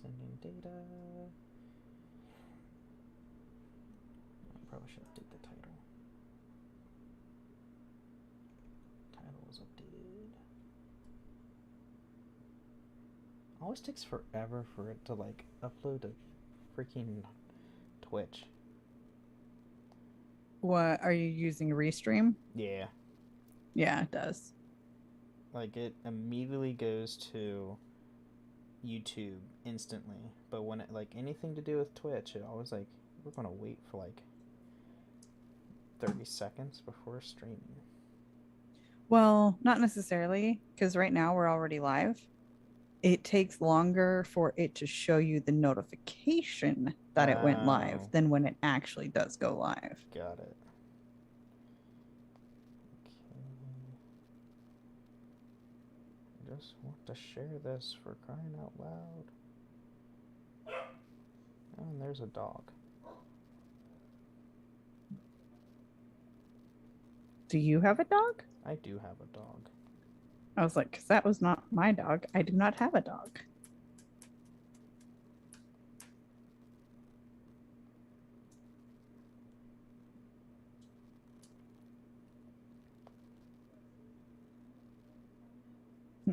Sending data. I probably should update the title. Title was updated. Always takes forever for it to like upload to freaking Twitch. What are you using? Restream? Yeah. Yeah, it does. Like it immediately goes to YouTube instantly, but when it like anything to do with Twitch, it always like we're gonna wait for like 30 seconds before streaming. Well, not necessarily, because right now we're already live. It takes longer for it to show you the notification that it went live Oh, than when it actually does go live. got it. Okay. I just want to share this for crying out loud. Oh, and there's a dog. Do you have a dog? I do have a dog. I was like, because that was not my dog. I do not have a dog.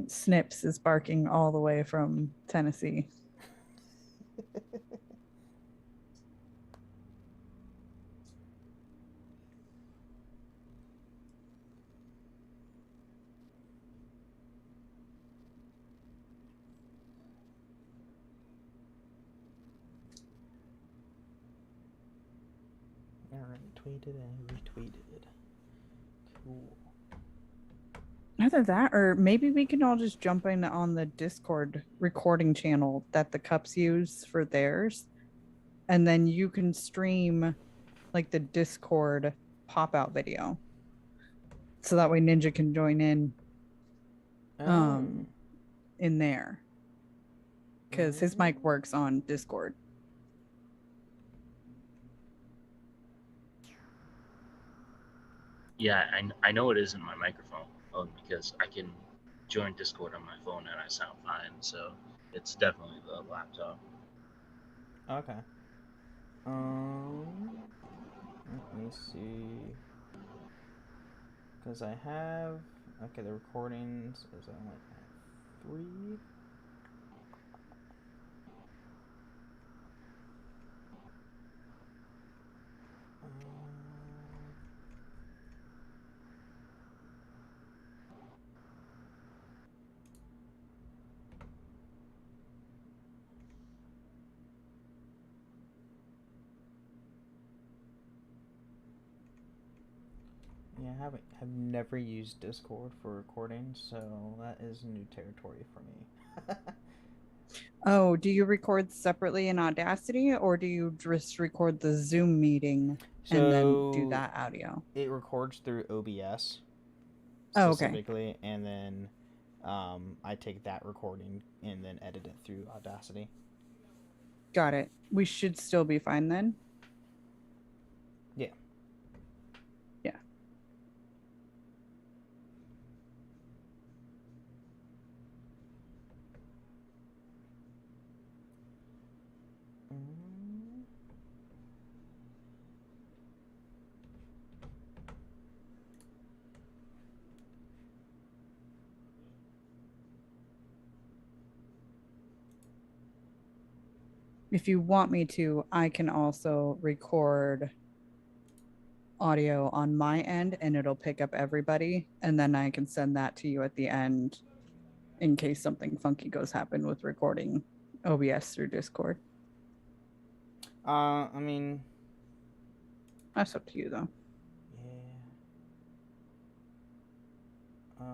Snips is barking all the way from Tennessee. Alright, tweeted and retweeted. Cool. Either that, or maybe we can all just jump in on the Discord recording channel that the Cups use for theirs, and then you can stream like the Discord pop out video, so that way Ninja can join Oh. um in there because his mic works on Discord. Yeah, I know it isn't my microphone because I can join Discord on my phone and I sound fine. So it's definitely the laptop. Okay. Let me see. Because I have. Okay, the recordings is only at 3. Yeah, have never used Discord for recording, so that is new territory for me. Oh, do you record separately in Audacity, or do you just record the Zoom meeting and then do So that audio? it records through OBS Oh, okay. specifically, and then I take that recording and then edit it through Audacity. Got it. We should still be fine then. Yeah. Yeah. If you want me to, I can also record audio on my end and it'll pick up everybody. And then I can send that to you at the end in case something funky goes happen with recording OBS through Discord. I mean, that's up to you though. Yeah.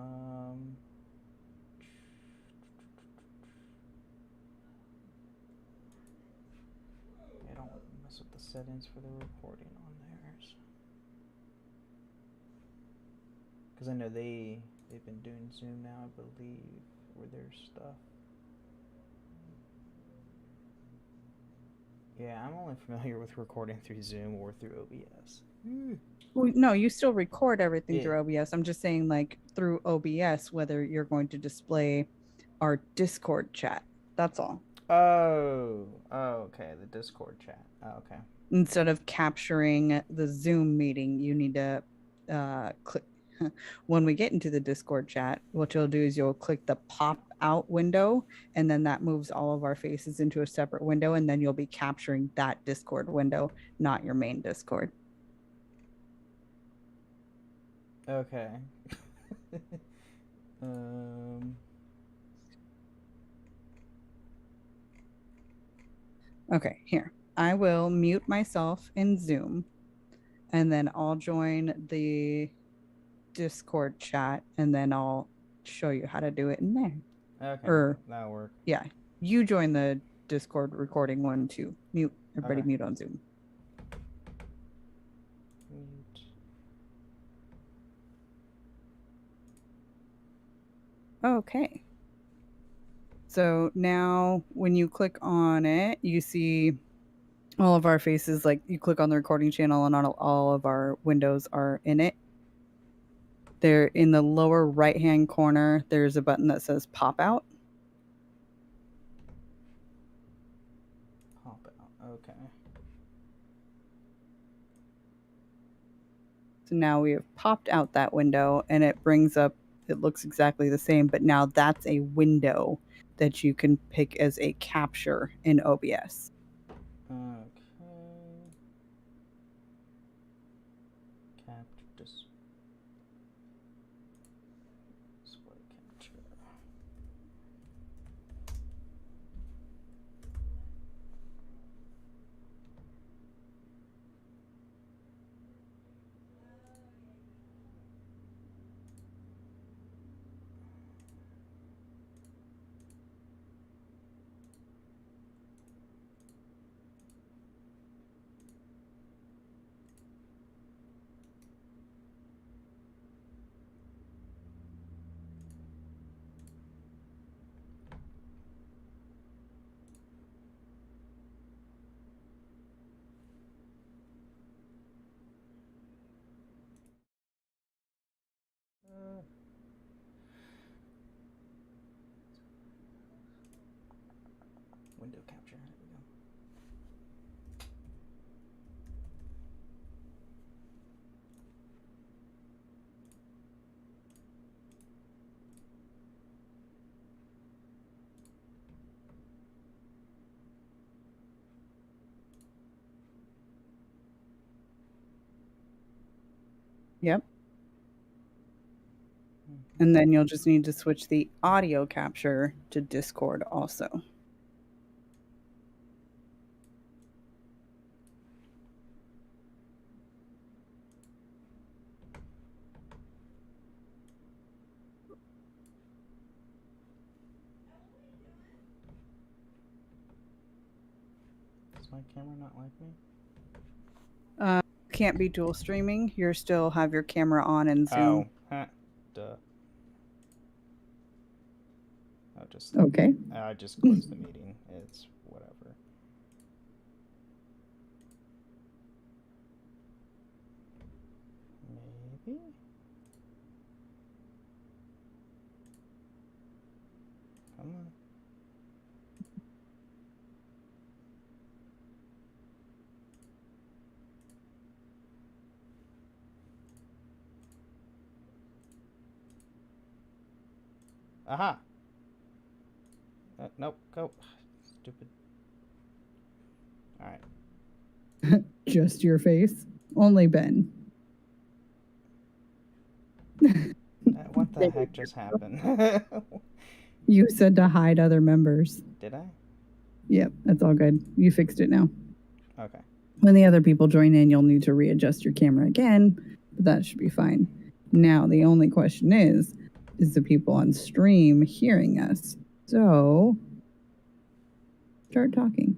I don't mess with the settings for the recording on theirs. Because I know they've been doing Zoom now, I believe, with their stuff. Yeah, I'm only familiar with recording through Zoom or through OBS. Well, no, you still record everything through OBS. I'm just saying, like, through OBS, whether you're going to display our Discord chat. That's all. Okay, the Discord chat. Oh, okay. Instead of capturing the Zoom meeting, you need to click. When we get into the Discord chat, what you'll do is you'll click the pop out window, and then that moves all of our faces into a separate window, and then you'll be capturing that Discord window, not your main Discord. Okay. um. Okay, here. I will mute myself in Zoom, and then I'll join the Discord chat, and then I'll show you how to do it in there. Okay. Or that'll work. yeah, you join the Discord recording one too. Mute everybody. Okay. Mute on Zoom. Mute. Okay. So now when you click on it, you see all of our faces. Like you click on the recording channel, and all of our windows are in it. There in the lower right hand corner, there's a button that says pop out. Pop out. Okay. So now we have popped out that window, and it brings up, it looks exactly the same, but now that's a window that you can pick as a capture in OBS. Okay. Capture display capture. Window capture. Here we go. Yep. And then you'll just need to switch the audio capture to Discord also. Does my camera not like me? Can't be dual streaming. You still have your camera on in Zoom. Oh, duh. I'll just. Okay. I just closed the meeting. It's whatever. Maybe. Come on. Aha! Nope, go. Stupid. Alright. Just your face. Only Ben. What the heck just happened? You said to hide other members. Did I? Yep, that's all good. You fixed it now. Okay. When the other people join in, you'll need to readjust your camera again, but that should be fine. Now, the only question is the people on stream hearing us? So, start talking.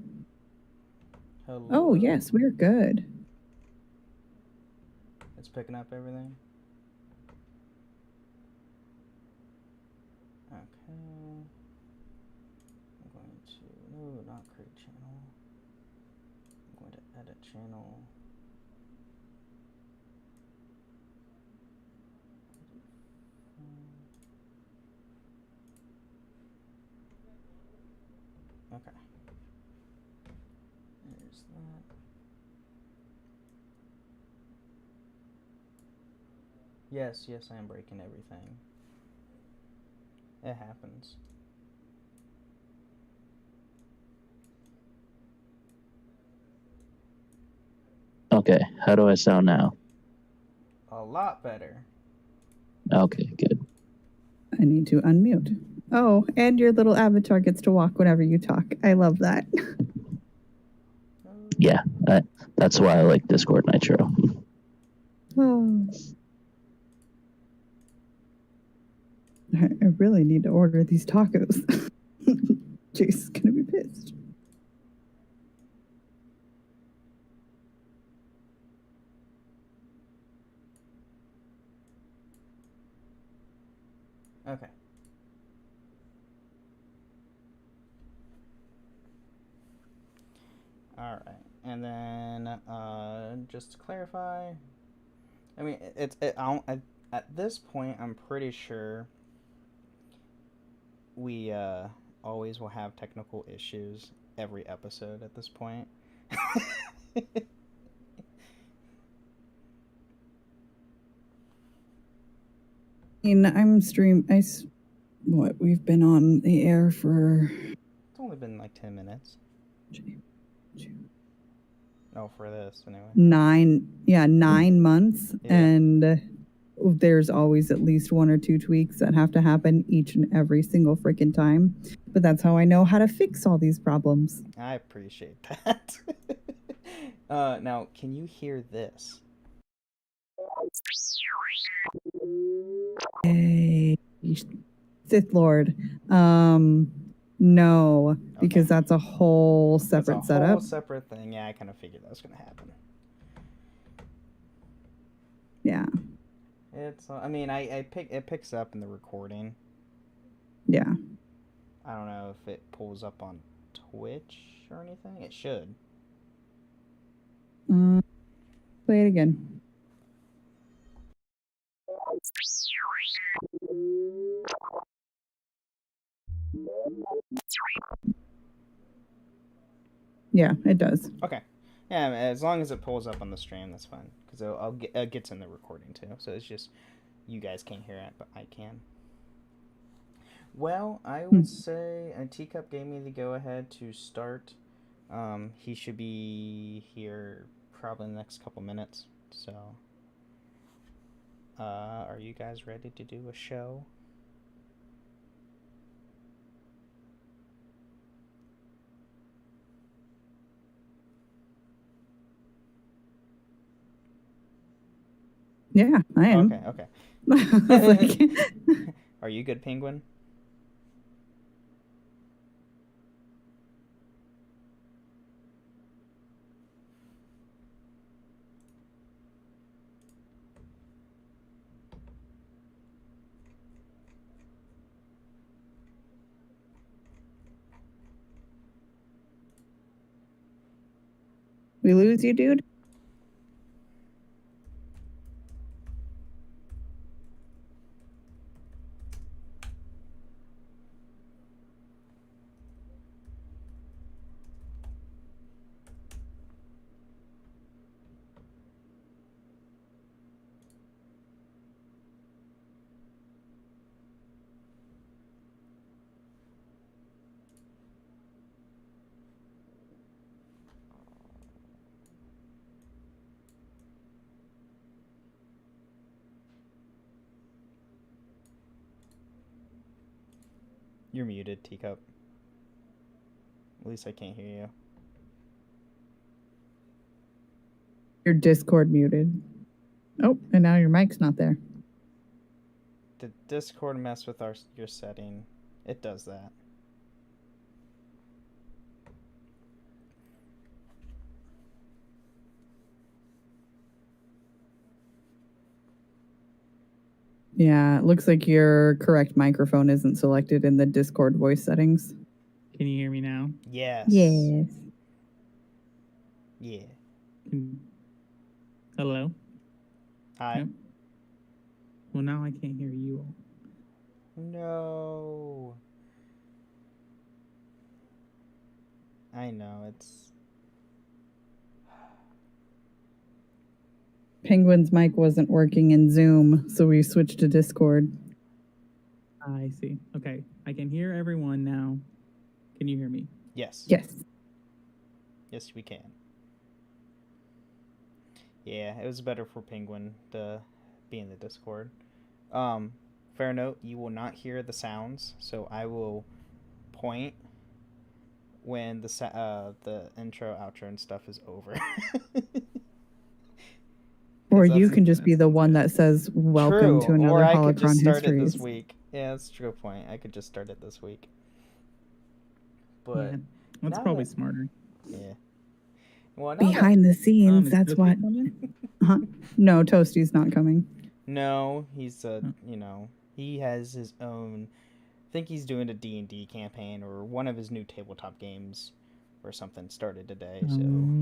Hello. Oh, yes, we're good. It's picking up everything. Okay. I'm going to, no, not create channel. I'm going to edit channel. Okay. There's that. Yes, I am breaking everything. It happens. Okay, how do I sound now? A lot better. Okay, good. I need to unmute. Oh, and your little avatar gets to walk whenever you talk. I love that. Yeah, that's why I like Discord Nitro. Oh. I really need to order these tacos. Chase is gonna be pissed. Okay. All right, and then just to clarify, I mean, at this point, I'm pretty sure we always will have technical issues every episode at this point. What, we've been on the air for... It's only been like 10 minutes. Oh, for this, anyway. 9 months. Yeah. And there's always at least 1 or 2 tweaks that have to happen each and every single freaking time. But that's how I know how to fix all these problems. I appreciate that. Now, can you hear this? Hey, Sith Lord. No, because that's a whole separate That's a setup. whole separate thing. Yeah, I kind of figured that was going to happen. Yeah. It's. I mean, it picks up in the recording. Yeah. I don't know if it pulls up on Twitch or anything. It should. Play it again. Yeah, it does. Okay. Yeah, as long as it pulls up on the stream, that's fine. Because it gets in the recording too. So it's just you guys can't hear it, but I can. Well, I would say Teacup gave me the go-ahead to start. He should be here probably in the next couple minutes. So, are you guys ready to do a show? Yeah, I am. Okay. Like... Are you good, Penguin? We lose you, dude? You're muted, Teacup. At least I can't hear you. Your Discord muted. Oh, and now your mic's not there. Did Discord mess with your setting? It does that. Yeah, it looks like your correct microphone isn't selected in the Discord voice settings. Can you hear me now? Yes. Yes. Yeah. Hello? Hi. Yep. Well, now I can't hear you all. No. I know it's. Penguin's mic wasn't working in Zoom, so we switched to Discord. I see. Okay, I can hear everyone now. Can you hear me? Yes. Yes. Yes, we can. Yeah, it was better for Penguin to be in the Discord. Fair note, you will not hear the sounds, so I will point when the intro, outro, and stuff is over. Or That's you a- can just be the one that says, welcome to True, another or I could just Holocron start it Histories. this week. Yeah, that's a true point. I could just start it this week. But Yeah, that's now probably that- smarter. yeah. Well, now Behind the scenes, is that's Toasty what. coming? No, Toasty's not coming. no, he's he has his own. I think he's doing a D&D campaign or one of his new tabletop games or something started today, so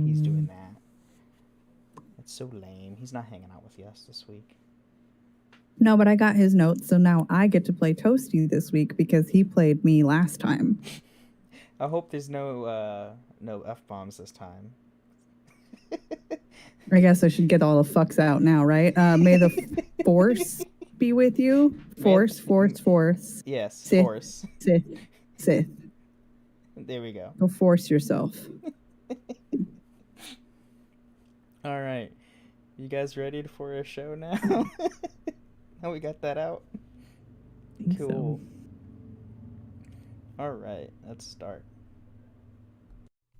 he's doing that. It's so lame. He's not hanging out with us this week. No, but I got his notes, so now I get to play Toasty this week because he played me last time. I hope there's no F-bombs this time. I guess I should get all the fucks out now, right? May the force be with you. Force. Yes, Sith. force. Sith. There we go. Go force yourself. All right. You guys ready for a show now? Now we got that out. Think so. Cool. All right, let's start.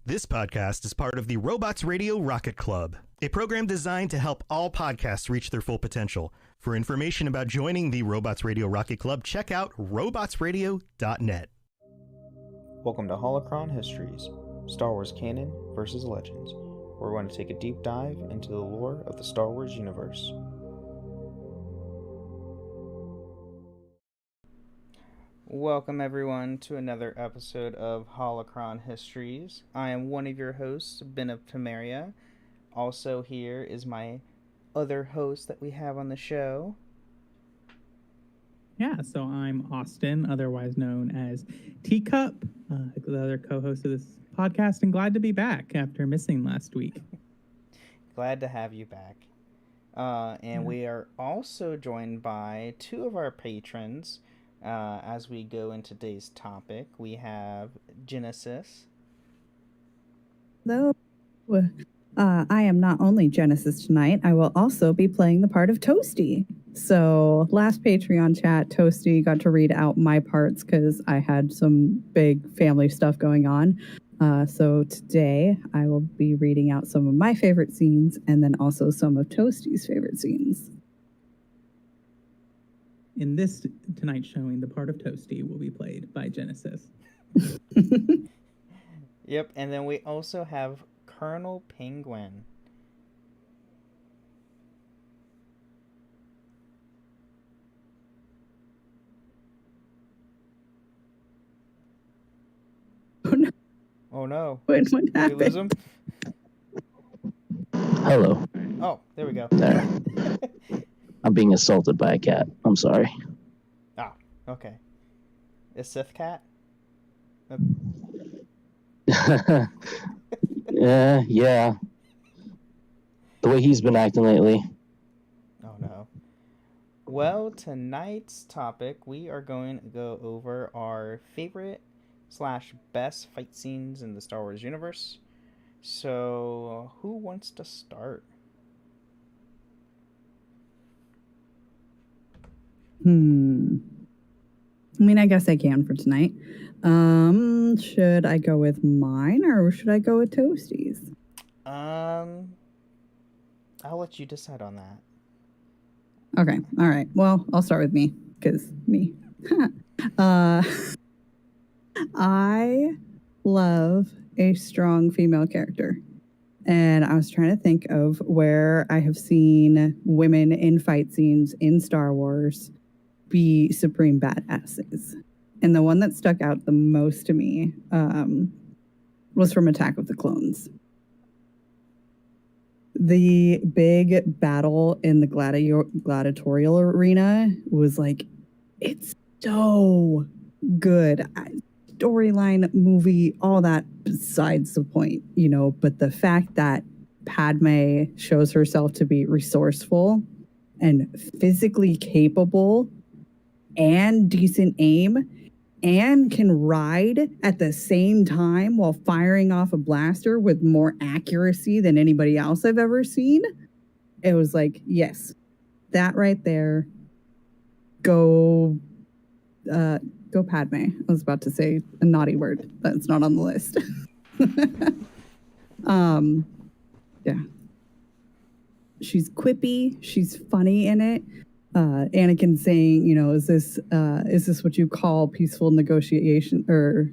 This podcast is part of the Robots Radio Rocket Club, a program designed to help all podcasts reach their full potential. For information about joining the Robots Radio Rocket Club, check out robotsradio.net. Welcome to Holocron Histories, Star Wars Canon versus Legends, where we're going to take a deep dive into the lore of the Star Wars universe. Welcome everyone to another episode of Holocron Histories. I am one of your hosts, Ben of Temeria. Also here is my other host that we have on the show. Yeah, so I'm Austin, otherwise known as Teacup, the other co-host of this podcast, and glad to be back after missing last week. Glad to have you back. And we are also joined by two of our patrons. As we go into today's topic, we have Genesis. Hello. I am not only Genesis tonight, I will also be playing the part of Toasty. So last Patreon chat, Toasty got to read out my parts because I had some big family stuff going on. So today I will be reading out some of my favorite scenes and then also some of Toasty's favorite scenes. In this tonight's showing, the part of Toasty will be played by Genesis. Yep, and then we also have Colonel Penguin. Oh no. Oh no. What Did we lose happened? him? Hello. Oh, there we go. There. I'm being assaulted by a cat. I'm sorry. Okay. Is Sith Cat? Yeah. The way he's been acting lately. Oh no. Well, tonight's topic, we are going to go over our favorite / best fight scenes in the Star Wars universe. So, who wants to start? I mean, I guess I can for tonight. Should I go with mine or should I go with Toasty's? I'll let you decide on that. Okay. All right. Well, I'll start with me because me. I love a strong female character. And I was trying to think of where I have seen women in fight scenes in Star Wars be supreme badasses. And the one that stuck out the most to me was from Attack of the Clones. The big battle in the gladiatorial arena was like, it's so good. storyline, movie, all that besides the point, you know, but the fact that Padme shows herself to be resourceful and physically capable and decent aim and can ride at the same time while firing off a blaster with more accuracy than anybody else I've ever seen. It was like, yes, that right there. Go Padme. I was about to say a naughty word, but it's not on the list. Yeah. She's quippy. She's funny in it. Anakin saying, you know, is this what you call peaceful negotiation or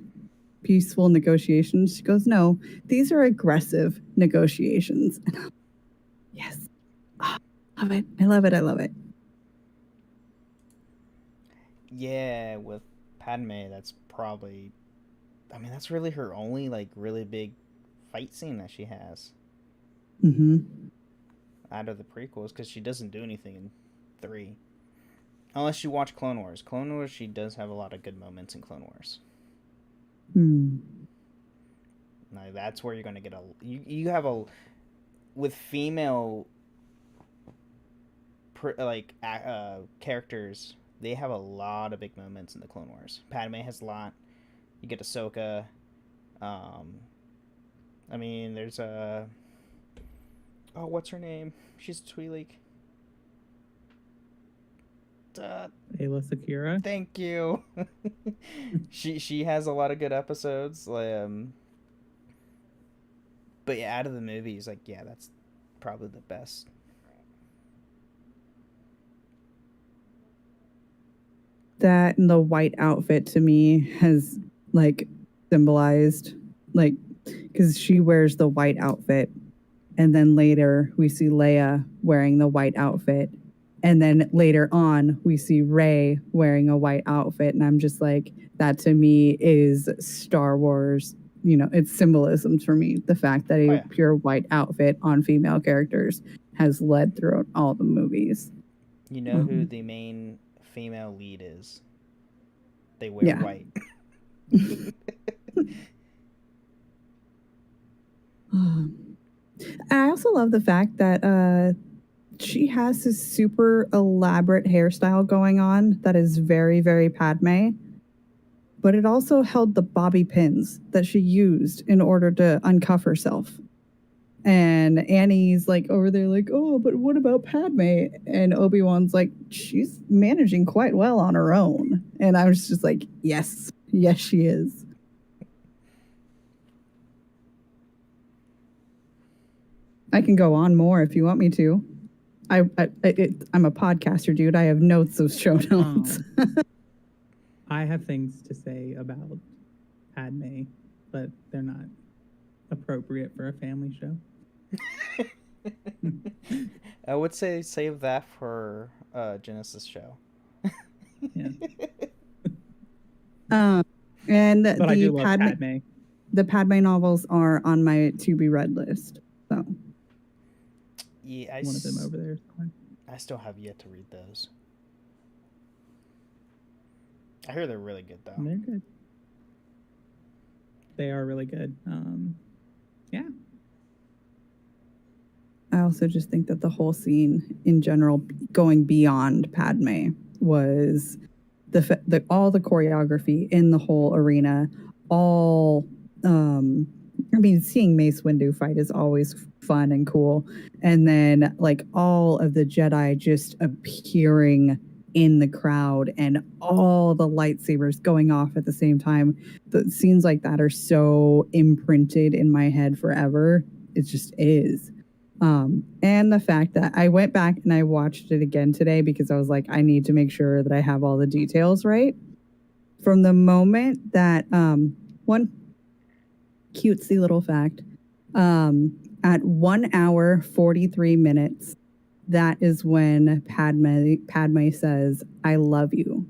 peaceful negotiations? She goes, no, these are aggressive negotiations. Yes. Oh, love it. I love it. I love it. Yeah, with Padme, that's probably, I mean, that's really her only like really big fight scene that she has Mm-hmm. out of the prequels, because she doesn't do anything in 3. Unless you watch Clone Wars. Clone Wars, she does have a lot of good moments in Clone Wars. Now, that's where you're going to get you have a, with female characters, they have a lot of big moments in the Clone Wars. Padme has a lot. You get Ahsoka. I mean, there's a, oh, what's her name? She's a Twi'lek. Ayla Secura. Thank you. she has a lot of good episodes. But yeah, out of the movies, like, yeah, that's probably the best. That and the white outfit to me has like symbolized, like, because she wears the white outfit, and then later we see Leia wearing the white outfit, and then later on we see Rey wearing a white outfit, and I'm just like, that to me is Star Wars. You know, it's symbolism for me. The fact that a pure white outfit on female characters has led throughout all the movies. You know who the main female lead is? They wear white. I also love the fact that she has this super elaborate hairstyle going on that is very, very Padme. But it also held the bobby pins that she used in order to uncuff herself. And Annie's like over there like, oh, but what about Padme? And Obi-Wan's like, she's managing quite well on her own. And I was just like, yes, she is. I can go on more if you want me to. I'm a podcaster, dude. I have notes of show notes. I have things to say about Padme, but they're not appropriate for a family show. I would say save that for a Genesis show. Yeah. And but I do love Padme. The Padme novels are on my to be read list. So yeah, one of them over there is fine. I still have yet to read those. I hear they're really good, though. They're good. They are really good. Yeah. I also just think that the whole scene in general, going beyond Padme, was all the choreography in the whole arena. Seeing Mace Windu fight is always fun and cool, and then like all of the Jedi just appearing in the crowd and all the lightsabers going off at the same time. The scenes like that are so imprinted in my head forever. It just is. And the fact that I went back and I watched it again today because I was like, I need to make sure that I have all the details right. From the moment that one cutesy little fact, at 1 hour 43 minutes, that is when Padme says, I love you.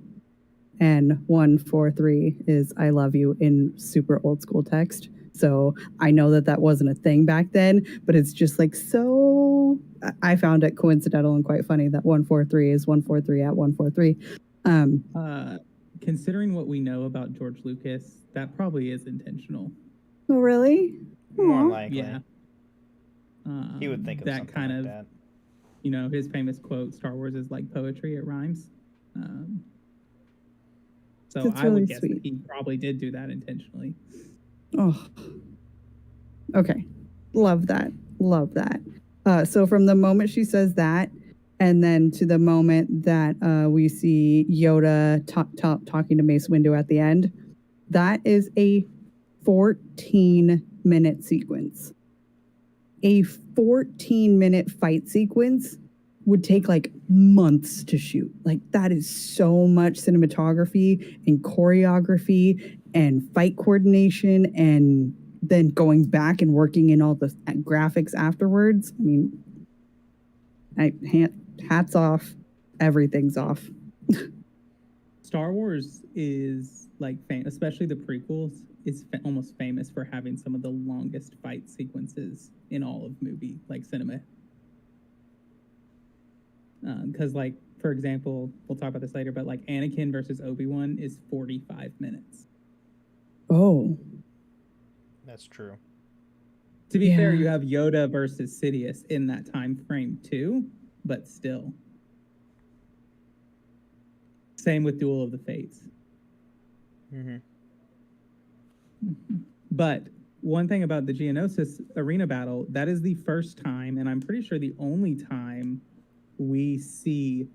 And 143 is I love you in super old school text. So I know that wasn't a thing back then, but it's just like, so I found it coincidental and quite funny that 143 is 143 at 143. considering what we know about George Lucas, that probably is intentional. Oh, really? More Aw. likely. Yeah. He would think of that something kind like of, that. you know, his famous quote, "Star Wars is like poetry, it rhymes." So That's I would really guess sweet. that he probably did do that intentionally. Oh. Okay. Love that. Love that. So from the moment she says that, and then to the moment that we see Yoda talking to Mace Windu at the end, that is a 14-minute sequence. A 14-minute fight sequence would take like months to shoot. Like, that is so much cinematography and choreography and fight coordination, and then going back and working in all the graphics afterwards. I mean, hats off. Everything's off. Star Wars is like, especially the prequels, is almost famous for having some of the longest fight sequences in all of movie like cinema. Because, like, for example, we'll talk about this later, but like Anakin versus Obi-Wan is 45 minutes. Oh, That's true. To be fair, Yeah. you have Yoda versus Sidious in that time frame too, but still. Same with Duel of the Fates. Mm-hmm. But one thing about the Geonosis arena battle, that is the first time, and I'm pretty sure the only time, we see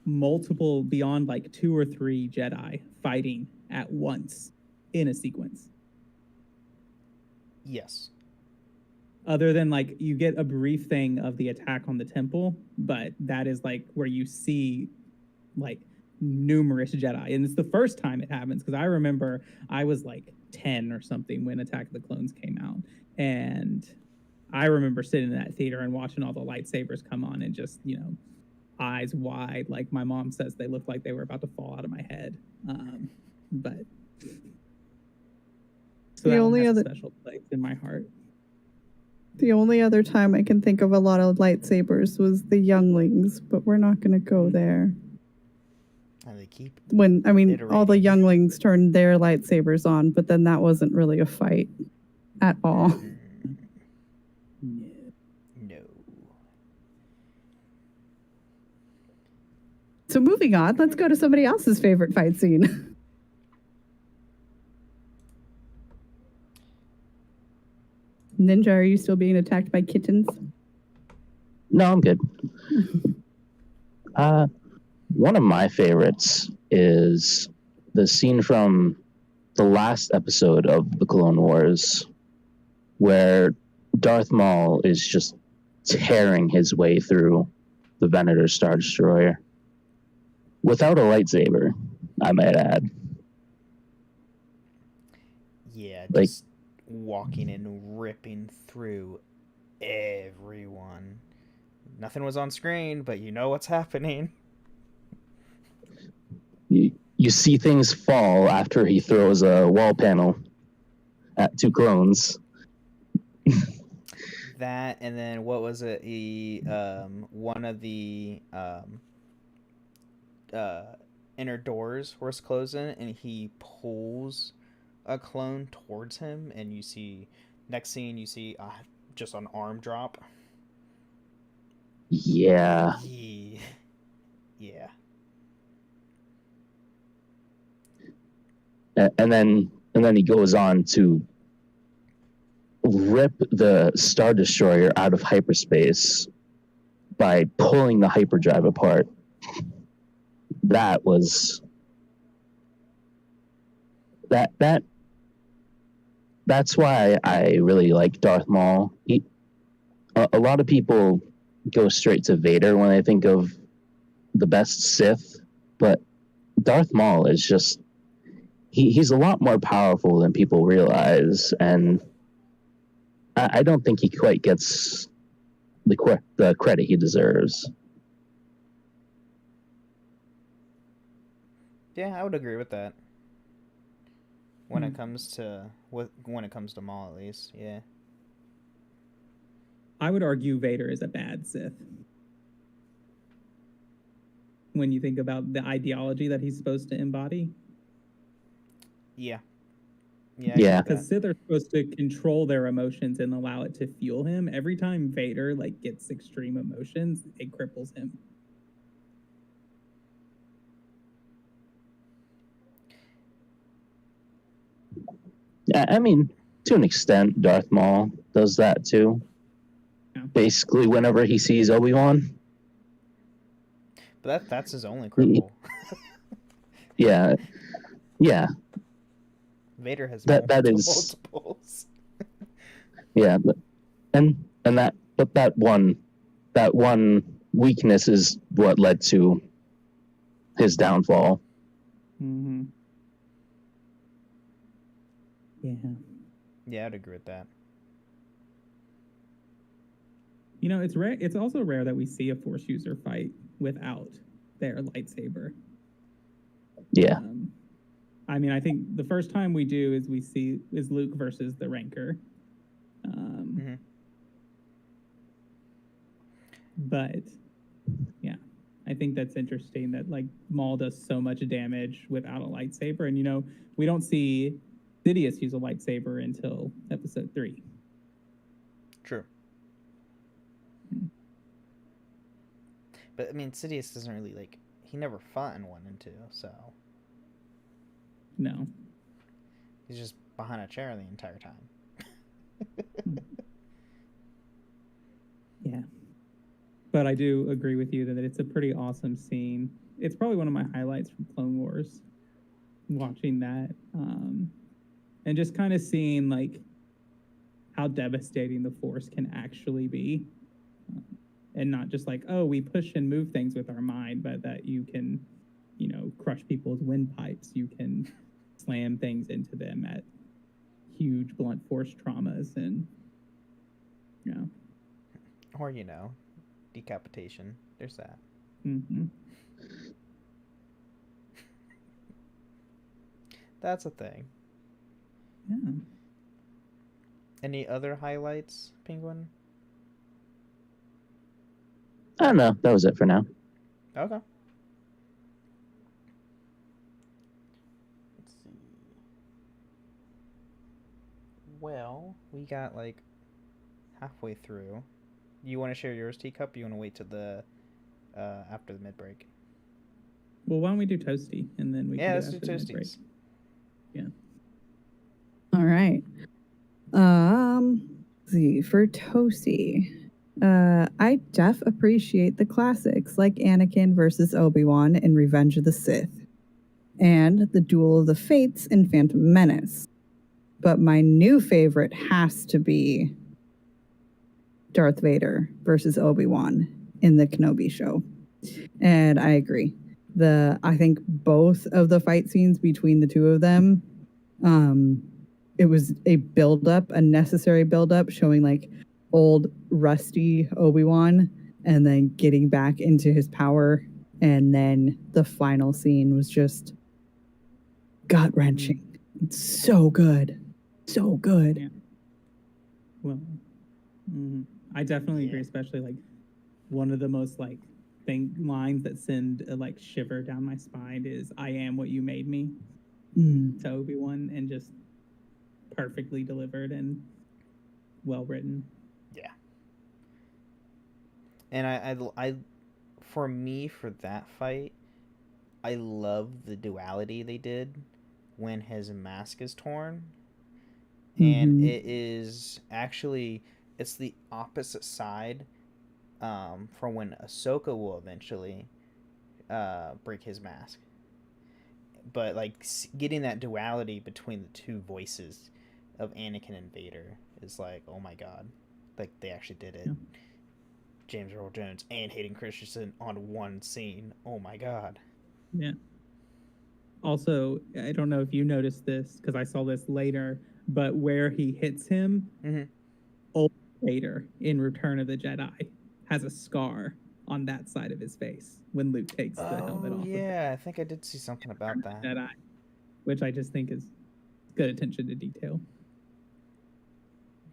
multiple, beyond like 2 or 3 Jedi fighting at once in a sequence. Yes. Other than like you get a brief thing of the attack on the temple, but that is like where you see like numerous Jedi. And it's the first time it happens, because I remember I was like 10 or something when Attack of the Clones came out. And I remember sitting in that theater and watching all the lightsabers come on and just, you know, eyes wide. Like my mom says, they looked like they were about to fall out of my head. But so The that only one has other- a special place in my heart. The only other time I can think of a lot of lightsabers was the younglings, but we're not going to go there. And they keep When, I mean, all the iterating. younglings turned their lightsabers on, but then that wasn't really a fight at all. No. So moving on, let's go to somebody else's favorite fight scene. Ninja, are you still being attacked by kittens? No, I'm good. One of my favorites is the scene from the last episode of the Clone Wars, where Darth Maul is just tearing his way through the Venator Star Destroyer without a lightsaber, I might add. Yeah, Like- just walking and ripping through everyone. Nothing was on screen, but you know what's happening. You see things fall after he throws a wall panel at 2 clones. That, and then what was it? He one of the inner doors was closing, and he pulls a clone towards him, and you see next scene you see just an arm drop. Yeah. Yeah. And then he goes on to rip the Star Destroyer out of hyperspace by pulling the hyperdrive apart. That was that's why I really like Darth Maul. A lot of people go straight to Vader when they think of the best Sith, but Darth Maul is just he's a lot more powerful than people realize, and I don't think he quite gets the credit he deserves. Yeah, I would agree with that. When it comes to Maul, at least, yeah. I would argue Vader is a bad Sith. when you think about the ideology that he's supposed to embody. Yeah. Yeah. Yeah. Because Sith are supposed to control their emotions and allow it to fuel him. Every time Vader like gets extreme emotions, it cripples him. Yeah, I mean, to an extent, Darth Maul does that too. Yeah. Basically, whenever he sees Obi-Wan. But that's his only cripple. Yeah. Yeah. Vader has That is multiples. Yeah, but that one weakness is what led to his downfall. Mm-hmm. Yeah. Yeah, I'd agree with that. You know, it's rare. It's also rare that we see a Force user fight without their lightsaber. Yeah. I mean, I think the first time we do is Luke versus the Rancor. But yeah, I think that's interesting that like Maul does so much damage without a lightsaber, and you know we don't see Sidious use a lightsaber until Episode 3. True. But I mean, Sidious doesn't really like. He never fought in 1 and 2, so No. he's just behind a chair the entire time. Yeah. But I do agree with you that it's a pretty awesome scene. It's probably one of my highlights from Clone Wars, watching that. And just kind of seeing like how devastating the Force can actually be. And not just like, oh, we push and move things with our mind, but that you can, you know, crush people's windpipes. You can slam things into them at huge blunt force traumas and, you know. Or, you know, decapitation. There's that. Mm-hmm. That's a thing. Yeah. Any other highlights, Penguin? I don't know. That was it for now. Okay. Let's see. Well, we got like halfway through. You want to share yours, Teacup? Or you want to wait till the after the mid break? Well, why don't we do Toasty and then we can Let's do do after the mid-break. Toasties. Yeah. All right. Let's see, for Toasty, I appreciate the classics like Anakin versus Obi-Wan in Revenge of the Sith and the Duel of the Fates in Phantom Menace. But my new favorite has to be Darth Vader versus Obi-Wan in the Kenobi show. And I agree. I think both of the fight scenes between the two of them, it was a build-up, a necessary build-up, showing like old rusty Obi-Wan and then getting back into his power. And then the final scene was just gut-wrenching. It's so good. So good. Yeah. Well, I definitely agree, especially like one of the most like lines that send a like shiver down my spine is "I am what you made me" to Obi-Wan, and just perfectly delivered and well written. Yeah. And I for me, for that fight, I love the duality they did when his mask is torn. And it is actually, it's the opposite side from when Ahsoka will eventually break his mask. But like getting that duality between the two voices of Anakin and Vader is like, oh my god, like they actually did it. Yeah. James Earl Jones and Hayden Christensen on one scene. Oh my god. Yeah. Also, I don't know if you noticed this because I saw this later, but where he hits him, old Vader in Return of the Jedi has a scar on that side of his face when Luke takes the helmet off. Yeah, I think I did see something about that. Jedi, which I just think is good attention to detail.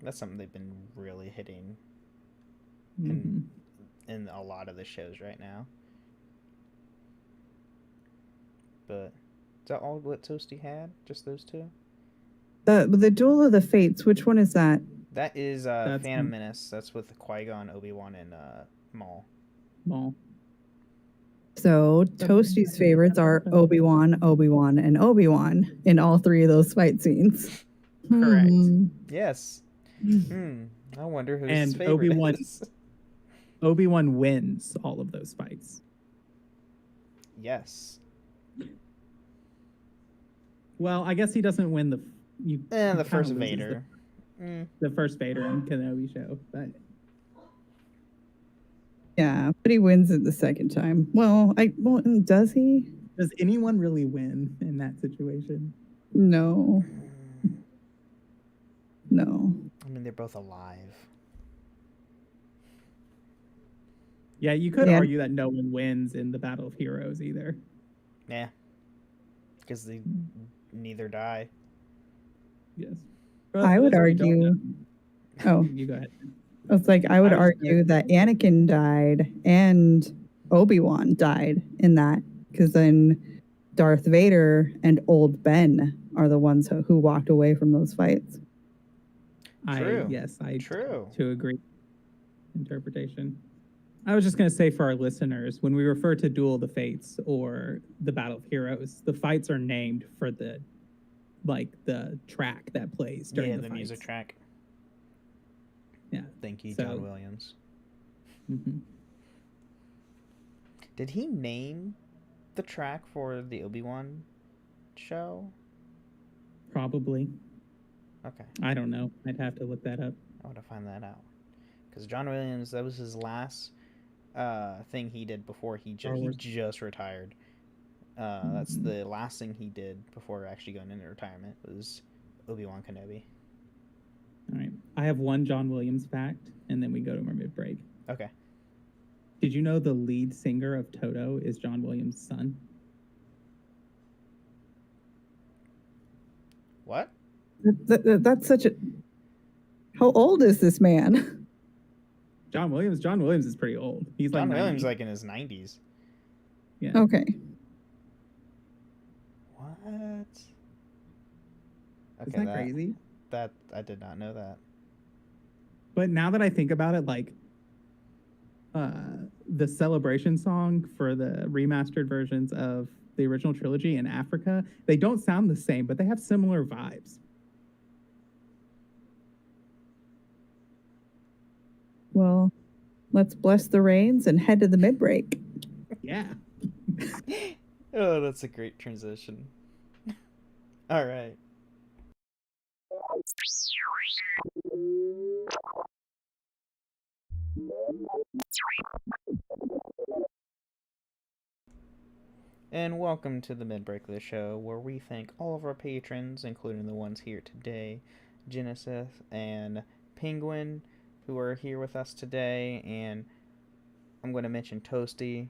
That's something they've been really hitting in a lot of the shows right now. but is that all what Toasty had? Just those two? The Duel of the Fates, which one is that? That is That's Phantom Menace. That's with Qui-Gon, Obi-Wan, and Maul. Maul. So Toasty's favorites are Obi-Wan, Obi-Wan, and Obi-Wan in all three of those fight scenes. Correct. Hmm. Yes. I wonder whose And favorite Obi-Wan- is. Obi-Wan wins all of those fights. Yes. Well, I guess he doesn't win the. And the he first kinda loses Vader. The first Vader and Kenobi show, but Yeah, but he wins it the second time. Well, does he? does anyone really win in that situation? No. No. I mean, they're both alive. Yeah, you could Yeah. argue that no one wins in the Battle of Heroes either. Yeah. Because they neither die. Yes. I would argue. Oh, You go ahead. it's like I would I was argue that Anakin died and Obi-Wan died in that, because then Darth Vader and Old Ben are the ones who walked away from those fights. True. I True. to agree. Interpretation. I was just going to say for our listeners, when we refer to Duel of the Fates or the Battle of Heroes, the fights are named for the track that plays during the fights. music track. Yeah. Thank you, So- John Williams. Mhm. Did he name the track for the Obi-Wan show? Probably. Okay. I don't know. I'd have to look that up. I want to find that out. Because John Williams, that was his last thing he did before he Star he Wars. just retired. That's the last thing he did before actually going into retirement was Obi-Wan Kenobi. All right. I have one John Williams fact, and then we go to our mid break. Okay. Did you know the lead singer of Toto is John Williams' son? What? That's such a. How old is this man? John Williams is pretty old. He's John like Williams 90. like in his 90s. Yeah. Okay. What? Isn't that crazy? That I did not know that. But now that I think about it, like the celebration song for the remastered versions of the original trilogy in Africa, they don't sound the same, but they have similar vibes. Well, let's bless the rains and head to the mid break. Yeah. Oh, that's a great transition. All right. And welcome to the mid-break of the show, where we thank all of our patrons, including the ones here today, Genesis and Penguin, who are here with us today. And I'm going to mention Toasty.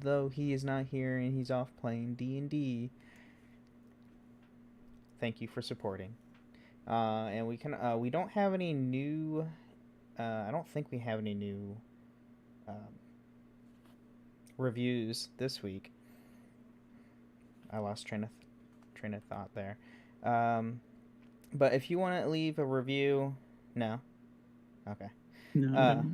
Though he is not here and he's off playing D&D. Thank you for supporting. And we don't have any new. I don't think we have any new reviews this week. I lost train of thought there. But if you want to leave a review, no, okay. No.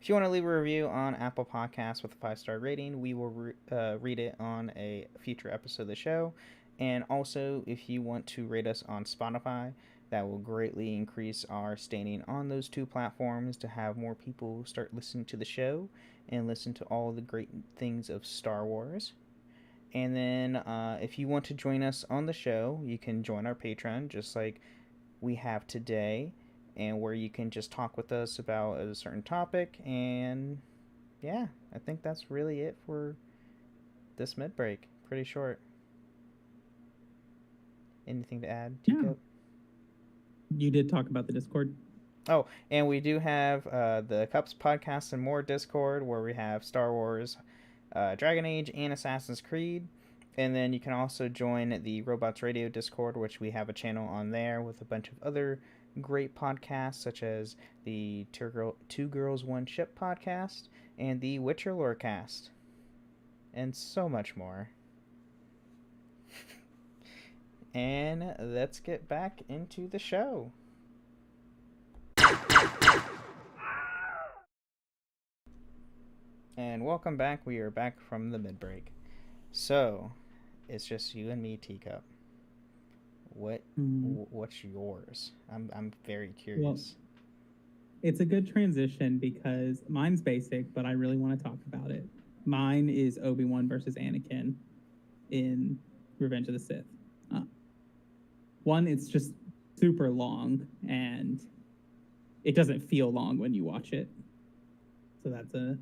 If you want to leave a review on Apple Podcasts with a 5-star rating, we will read it on a future episode of the show. And also, if you want to rate us on Spotify, that will greatly increase our standing on those two platforms to have more people start listening to the show and listen to all the great things of Star Wars. And then if you want to join us on the show, you can join our Patreon, just like we have today, and where you can just talk with us about a certain topic. And yeah, I think that's really it for this mid-break. Pretty short. Anything to add, Teacup? You did talk about the Discord. Oh, and we do have the Cups Podcast and More Discord, where we have Star Wars, Dragon Age, and Assassin's Creed. And then you can also join the Robots Radio Discord, which we have a channel on there with a bunch of other great podcasts, such as the Two Girls, One Ship podcast and the Witcher Lorecast, and so much more. And let's get back into the show. And welcome back. We are back from the mid-break. So, it's just you and me, Teacup. What's yours? I'm very curious. Well, it's a good transition because mine's basic, but I really want to talk about it. Mine is Obi-Wan versus Anakin in Revenge of the Sith. One, it's just super long, and it doesn't feel long when you watch it. So that's a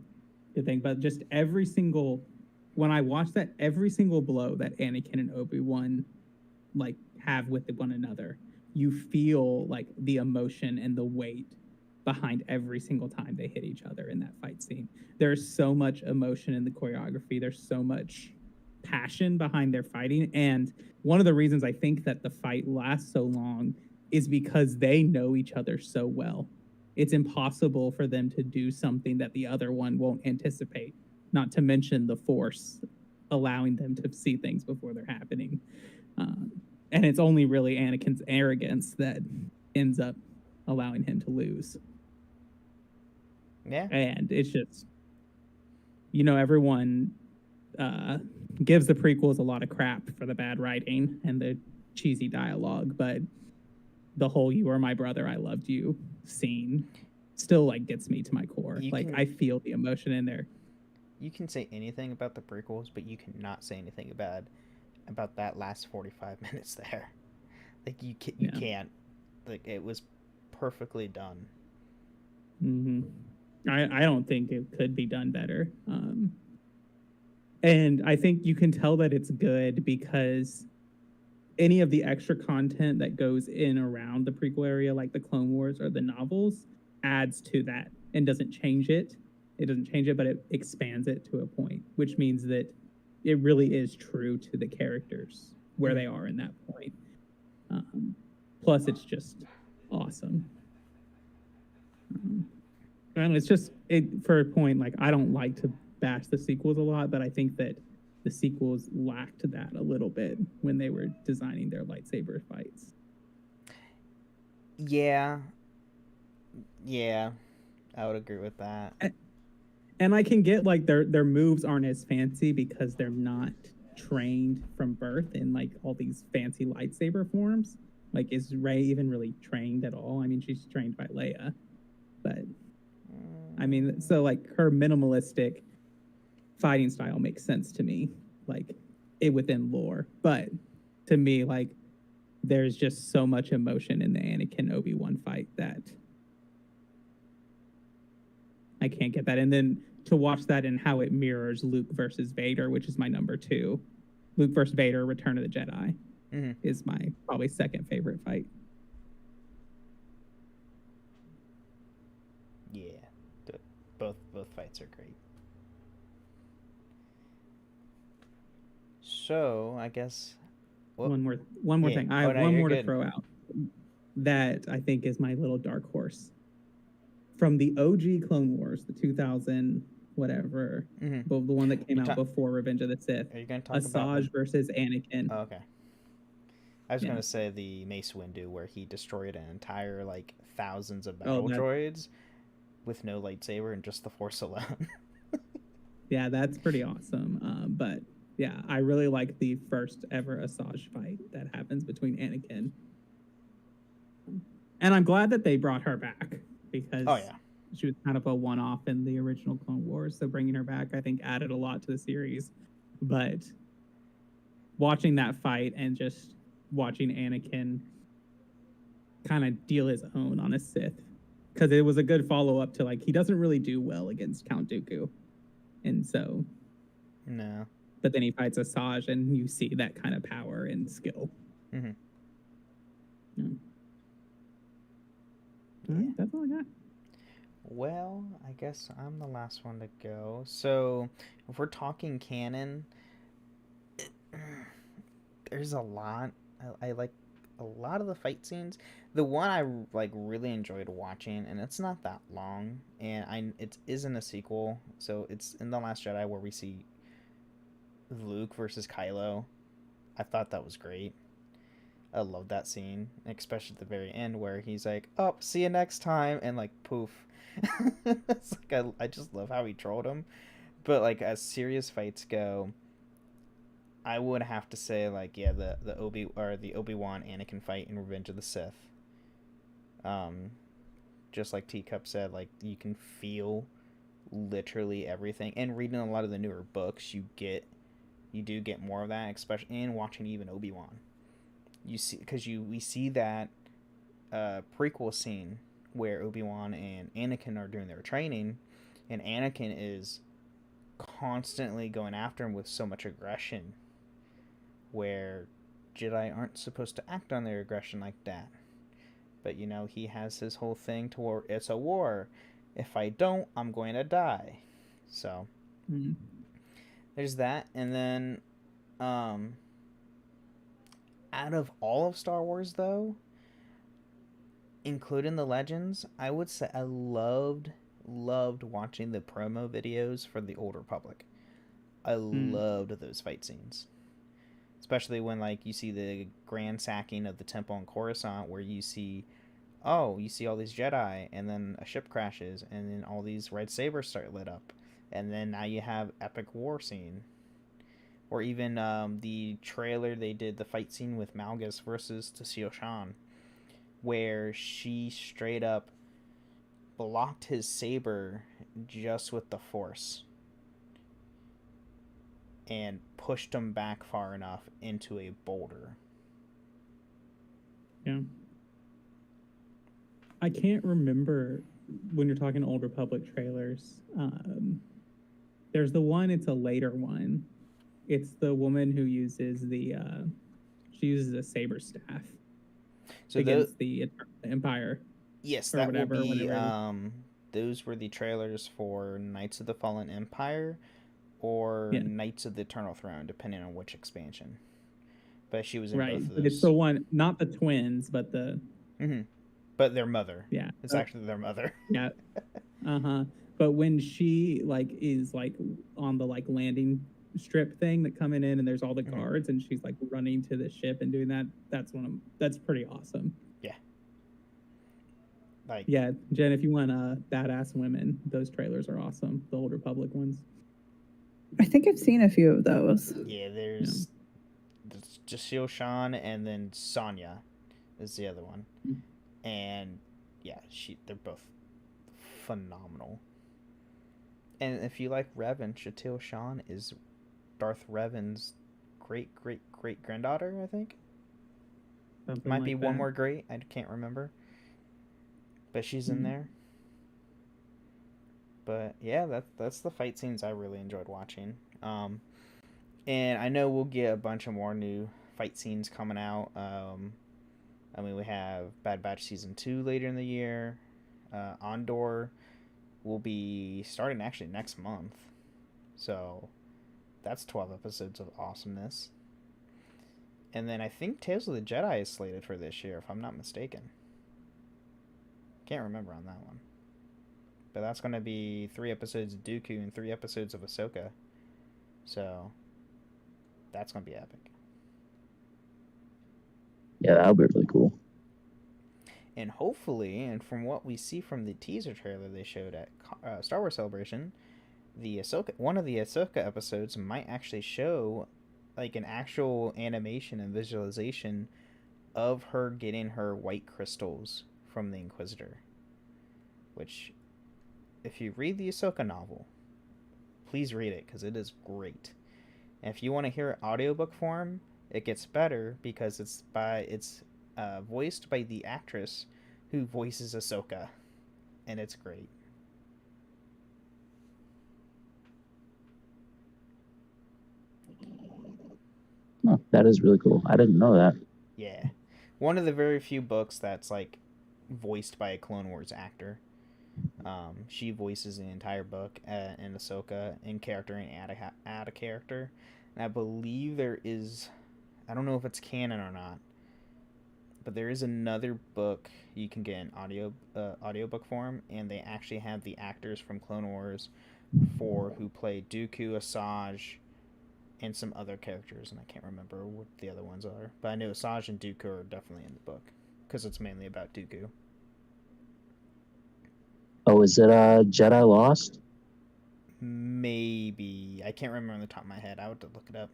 good thing. But just when I watch that, every single blow that Anakin and Obi-Wan like have with one another, you feel like the emotion and the weight behind every single time they hit each other in that fight scene. There's so much emotion in the choreography. There's so much passion behind their fighting. And one of the reasons I think that the fight lasts so long is because they know each other so well. It's impossible for them to do something that the other one won't anticipate, not to mention the Force allowing them to see things before they're happening. And it's only really Anakin's arrogance that ends up allowing him to lose. Yeah. And it's just, everyone gives the prequels a lot of crap for the bad writing and the cheesy dialogue, but the whole "you are my brother, I loved you" scene still like gets me to my core. I feel the emotion in there. You can say anything about the prequels, but you cannot say anything bad about that last 45 minutes there. Like you can't. Like it was perfectly done. I don't think it could be done better. And I think you can tell that it's good because any of the extra content that goes in around the prequel area, like the Clone Wars or the novels, adds to that and doesn't change it. It doesn't change it, but it expands it to a point, which means that it really is true to the characters where they are in that point. Plus, it's just awesome. And it's just for a point, like I don't like to bash the sequels a lot, but I think that the sequels lacked that a little bit when they were designing their lightsaber fights. Yeah, I would agree with that. And I can get like their moves aren't as fancy because they're not trained from birth in like all these fancy lightsaber forms. Like, is Rey even really trained at all? I mean, she's trained by Leia, but I mean, so like her minimalistic fighting style makes sense to me, like it within lore. But to me, like there's just so much emotion in the Anakin Obi-Wan fight that I can't get that. And then to watch that and how it mirrors Luke versus Vader, which is my number 2. Luke versus Vader, Return of the Jedi, is my probably second favorite fight. Yeah, both fights are great. So I guess one more thing. I have one more to throw out that I think is my little dark horse. From the OG Clone Wars, the 2000 whatever, the one that came out before Revenge of the Sith. Are you going to talk Asajj versus Anakin? Oh, okay. I was going to say the Mace Windu, where he destroyed an entire like thousands of battle droids with no lightsaber and just the Force alone. Yeah, that's pretty awesome. But yeah, I really like the first ever Asajj fight that happens between Anakin. And I'm glad that they brought her back because she was kind of a one-off in the original Clone Wars. So bringing her back, I think, added a lot to the series. But watching that fight and just watching Anakin kind of deal his own on a Sith, because it was a good follow-up to, like, he doesn't really do well against Count Dooku. And so... No. But then he fights Asajj, and you see that kind of power and skill. Yeah. That's all I got. Well, I guess I'm the last one to go. So, if we're talking canon, there's a lot. I like a lot of the fight scenes. The one I like really enjoyed watching, and it's not that long, and it isn't a sequel, so it's in The Last Jedi where we see Luke versus Kylo. I thought that was great. I love that scene, especially at the very end where he's like, "Oh, see you next time," and like poof. It's like I just love how he trolled him. But like as serious fights go, I would have to say like yeah the Obi-Wan Anakin fight in Revenge of the Sith. Um, just like Teacup said, like you can feel literally everything. And reading a lot of the newer books, you do get more of that, especially in watching even Obi-Wan. You see, because we see that prequel scene where Obi-Wan and Anakin are doing their training, and Anakin is constantly going after him with so much aggression, where Jedi aren't supposed to act on their aggression like that. But you know, he has his whole thing to where it's a war. If I don't, I'm going to die. So there's that, and then out of all of Star Wars, though, including the Legends, I would say I loved watching the promo videos for the Old Republic. I loved those fight scenes, especially when like you see the grand sacking of the temple in Coruscant, where you see all these Jedi, and then a ship crashes, and then all these red sabers start lit up, and then now you have epic war scene. Or even the trailer they did the fight scene with Malgus versus Tasio Shan, where she straight up blocked his saber just with the Force and pushed him back far enough into a boulder. Yeah. I can't remember when you're talking Old Republic trailers. There's the one, it's a later one. It's the woman who uses she uses a saber staff So against the Empire. Yes, or that whatever, will be. whenever Those were the trailers for Knights of the Fallen Empire or Knights of the Eternal Throne, depending on which expansion. But she was in both of those. But it's the one, not the twins, but the. But their mother. Yeah. It's actually their mother. Yeah. But when she like is like on the like landing strip thing that coming in and there's all the guards and she's like running to the ship and doing that, that's pretty awesome. Yeah. Like yeah, Jen, if you want badass women, those trailers are awesome. The Old Republic ones. I think I've seen a few of those. Yeah, there's Jaseel Shan, and then Sonya is the other one. And yeah, they're both phenomenal. And if you like Revan, Jaseel Shan is Darth Revan's great granddaughter, I think. Something Might like be that. one more great, I can't remember. But she's in there. But yeah, that's the fight scenes I really enjoyed watching. And I know we'll get a bunch of more new fight scenes coming out. I mean, we have Bad Batch Season 2 later in the year. Andor will be starting actually next month. So that's 12 episodes of awesomeness. And then I think Tales of the Jedi is slated for this year, if I'm not mistaken. Can't remember on that one. But that's going to be 3 episodes of Dooku and 3 episodes of Ahsoka. So that's going to be epic. Yeah, that would be really cool. And hopefully, and from what we see from the teaser trailer they showed at Star Wars Celebration, one of the Ahsoka episodes might actually show like an actual animation and visualization of her getting her white crystals from the Inquisitor. Which, if you read the Ahsoka novel, please read it because it is great. And if you want to hear it audiobook form, it gets better because it's voiced by the actress who voices Ahsoka, and it's great. Oh, that is really cool. I didn't know that. Yeah, one of the very few books that's like voiced by a Clone Wars actor. She voices the entire book in Ahsoka, in character and add a character. And I believe there is, I don't know if it's canon or not, but there is another book you can get in audiobook form, and they actually have the actors from Clone Wars who play Dooku, Asajj, and some other characters, and I can't remember what the other ones are. But I know Asajj and Dooku are definitely in the book because it's mainly about Dooku. Oh, is it Jedi Lost? Maybe. I can't remember on the top of my head. I would have to look it up.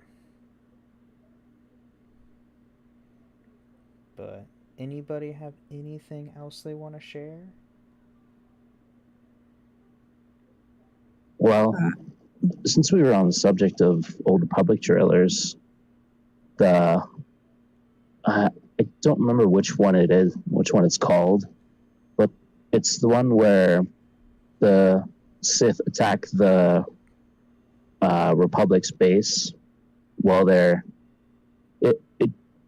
But anybody have anything else they want to share? Well, since we were on the subject of Old Republic trailers, the I don't remember which one it is, which one it's called, but it's the one where the Sith attack the Republic's base while they're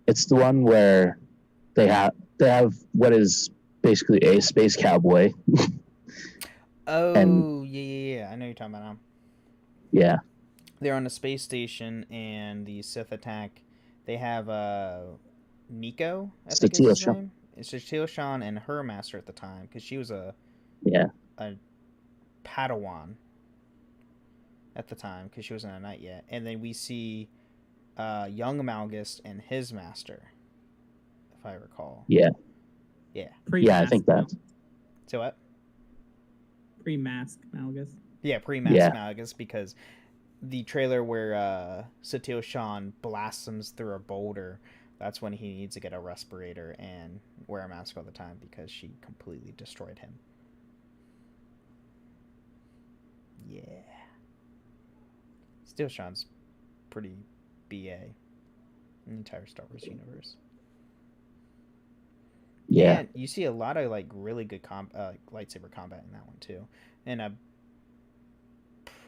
it's the one where they have what is basically a space cowboy. Oh, And- yeah. I know you're talking about now. Yeah, They're on a space station, and the Sith attack. They have Nico, I think is Satele his Shan. name. It's Satele Shan and her master at the time, because she was a yeah, Padawan at the time, because she wasn't a knight yet. And then we see young Malgus and his master, if I recall. yeah. Yeah. Yeah, I think that. So what? Pre-mask Malgus. Yeah, pre-mask Yeah. Malgus, because the trailer where Satele Shan blasts him through a boulder, that's when he needs to get a respirator and wear a mask all the time because she completely destroyed him. Yeah. Satele Shan's pretty BA in the entire Star Wars universe. Yeah, And you see a lot of like really good lightsaber combat in that one too. And I'm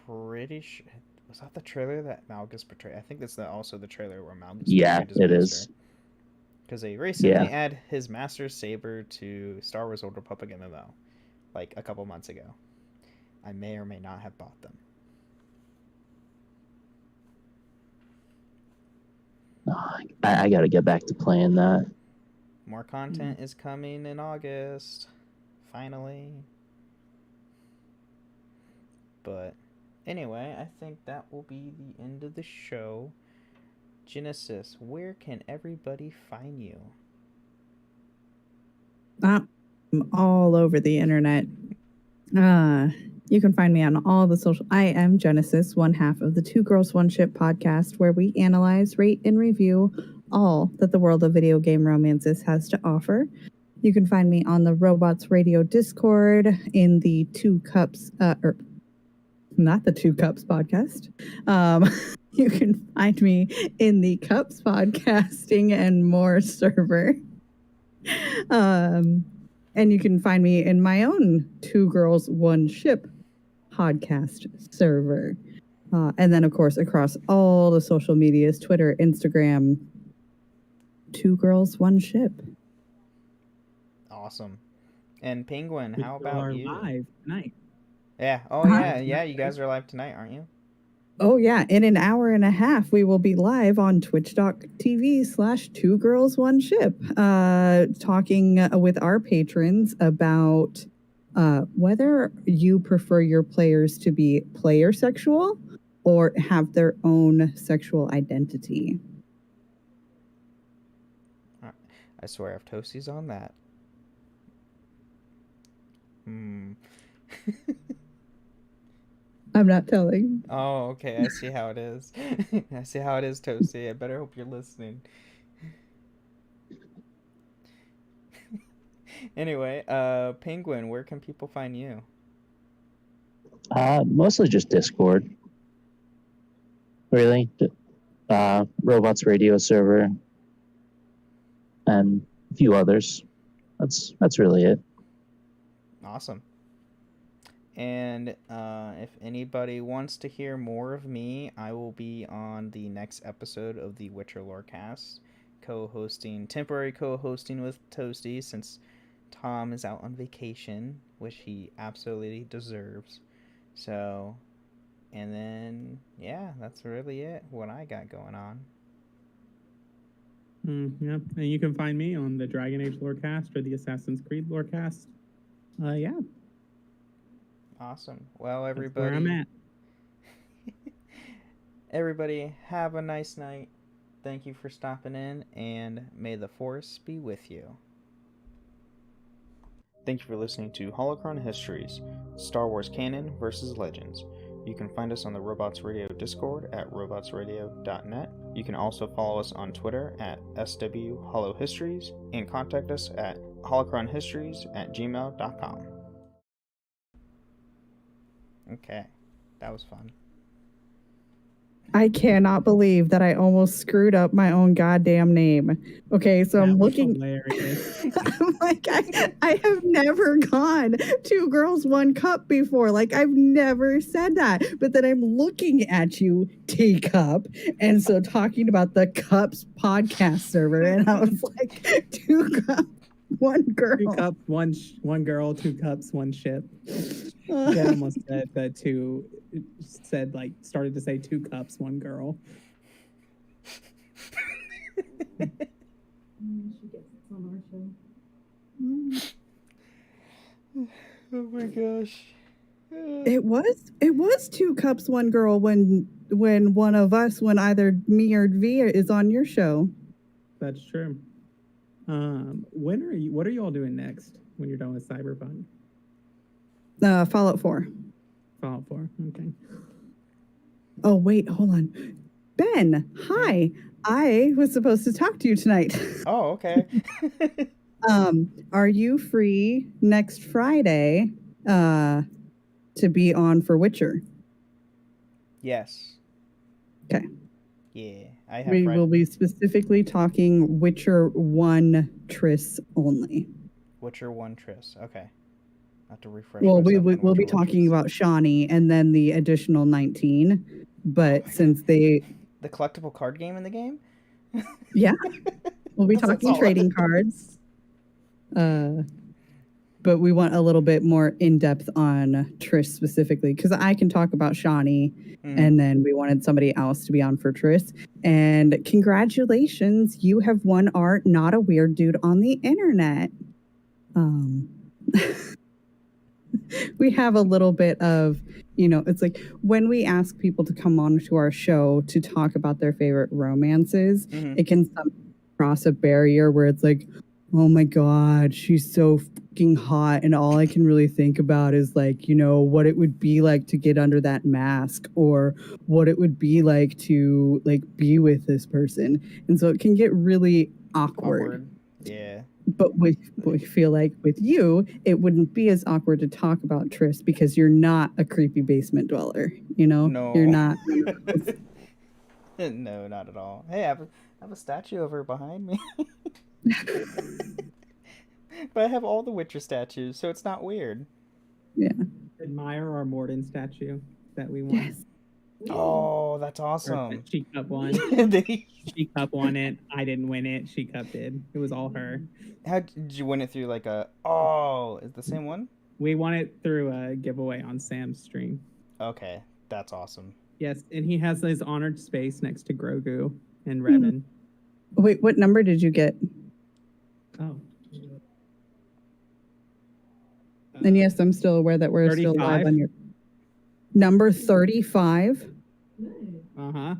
pretty sure, was that the trailer that Malgus portrayed? I think that's also the trailer where Malgus yeah, portrayed his it master. is. Because they recently Yeah. add his master saber to Star Wars Old Republic MMO, like a couple months ago. I may or may not have bought them. I got to get back to playing that. More content is coming in August. Finally. But anyway, I think that will be the end of the show. Genesis, where can everybody find you? I'm all over the internet. You can find me on all the social. I am Genesis, one half of the Two Girls One Ship podcast, where we analyze, rate, and review all that the world of video game romances has to offer. You can find me on the Robots Radio Discord in the Two Cups, or not the Two Cups podcast. You can find me in the Cups podcasting and more server. And you can find me in my own Two Girls One Ship podcast server. And then, of course, across all the social medias, Twitter, Instagram, Two Girls One Ship. Awesome. And Penguin, We how still about are you? live tonight. Yeah. Oh, Hi. yeah. You guys are live tonight, aren't you? Oh, yeah. In an hour and a half, we will be live on twitch.tv/Two Girls One Ship, talking with our patrons about whether you prefer your players to be player sexual or have their own sexual identity. I swear if Toasty's on that. I'm not telling. Oh, okay. I see how it is. I see how it is, Toasty. I better hope you're listening. Anyway, Penguin, where can people find you? Mostly just Discord. Really, Robots Radio server, and a few others. That's really it. Awesome. And if anybody wants to hear more of me, I will be on the next episode of the Witcher Lorecast, temporary co-hosting with Toasty, since Tom is out on vacation, which he absolutely deserves. So, and then, yeah, that's really it, what I got going on. Yeah, and you can find me on the Dragon Age Lorecast or the Assassin's Creed Lorecast. Yeah, Awesome. Well, that's everybody. where I'm at. Everybody, have a nice night. Thank you for stopping in, and may the Force be with you. Thank you for listening to Holocron Histories, Star Wars Canon versus Legends. You can find us on the Robots Radio Discord at robotsradio.net. You can also follow us on Twitter at swholohistories and contact us at holocronhistories@gmail.com. Okay, that was fun. I cannot believe that I almost screwed up my own goddamn name. Okay, so I'm looking. Hilarious. I'm like, I have never gone 2 girls, 1 cup before. Like, I've never said that. But then I'm looking at you, teacup, and so talking about the Cups podcast server, and I was like, 2 cups, 1 girl. 2 cups, one girl, 2 cups, 1 ship. Yeah, almost said that 2 said like started to say 2 cups, 1 girl. She gets it on our show. Oh my gosh. It was 2 cups, 1 girl when one of us, when either me or Via is on your show. That's true. What are you all doing next when you're done with Cyberpunk? Fallout 4. Fallout 4. Okay. Oh, wait, hold on. Ben, hi. I was supposed to talk to you tonight. Oh, okay. Are you free next Friday to be on for Witcher? Yes. Okay. Yeah, I have. We read... will be specifically talking Witcher 1 Triss only. Witcher 1 Triss. Okay. I have to refresh. Well, we'll myself be on talking Triss. about Shawnee and then the additional 19. But since they... The collectible card game in the game? Yeah. We'll be That's talking all. trading cards. But we want a little bit more in-depth on Triss specifically, because I can talk about Shawnee, and then we wanted somebody else to be on for Triss. And congratulations, you have won our Not a Weird Dude on the Internet. We have a little bit of, it's like when we ask people to come on to our show to talk about their favorite romances, it can cross a barrier where it's like, oh my God, she's so fucking hot. And all I can really think about is like, what it would be like to get under that mask, or what it would be like to like be with this person. And so it can get really awkward. Yeah. But we feel like with you, it wouldn't be as awkward to talk about Triss because you're not a creepy basement dweller. No. You're not. No, not at all. Hey, I have a statue of her behind me. But I have all the Witcher statues, so it's not weird. Yeah. Admire our Morden statue that we won. Yes. Oh, that's awesome. She Cup won. She Cup won it. I didn't win it. She Cup did. It was all her. How did you win it through like a... Oh, is it the same one? We won it through a giveaway on Sam's stream. Okay, that's awesome. Yes, and he has his honored space next to Grogu and Revan. Wait, what number did you get? Oh. And yes, I'm still aware that we're 35? still live on your... Number 35? Uh-huh.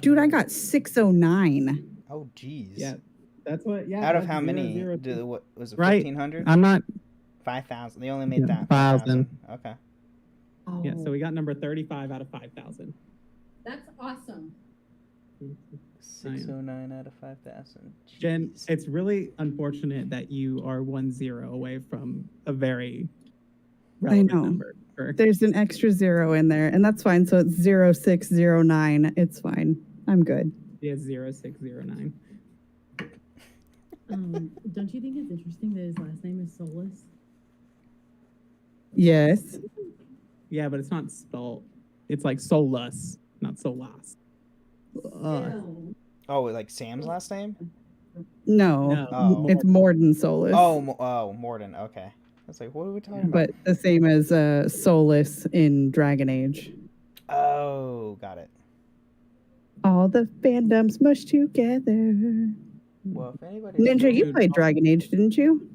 Dude, I got 609. Oh, geez. Yeah. That's what, yeah. Out of that's how many? 0, 0, What was it? Right. 1,500? I'm not... 5,000. They only made that 5,000. Okay. Oh. Yeah, so we got number 35 out of 5,000. That's awesome. 609 out of 5,000. Jen, it's really unfortunate that you are 1-0 away from a very relevant number. There's an extra 0 in there, and that's fine. So it's 0609. It's fine. I'm good. Yeah, 0609. Don't you think it's interesting that his last name is Soulless? Yes. Yeah, but it's not spelled. It's like Solus, not Solas. Oh, like Sam's last name? No. Oh. It's Morden Solus. Oh, Morden. Okay. I was like, what are we talking about? But the same as Solus in Dragon Age. Oh, got it. All the fandoms mush together. Well, if anybody... Ninja, you played Dragon Age, didn't you?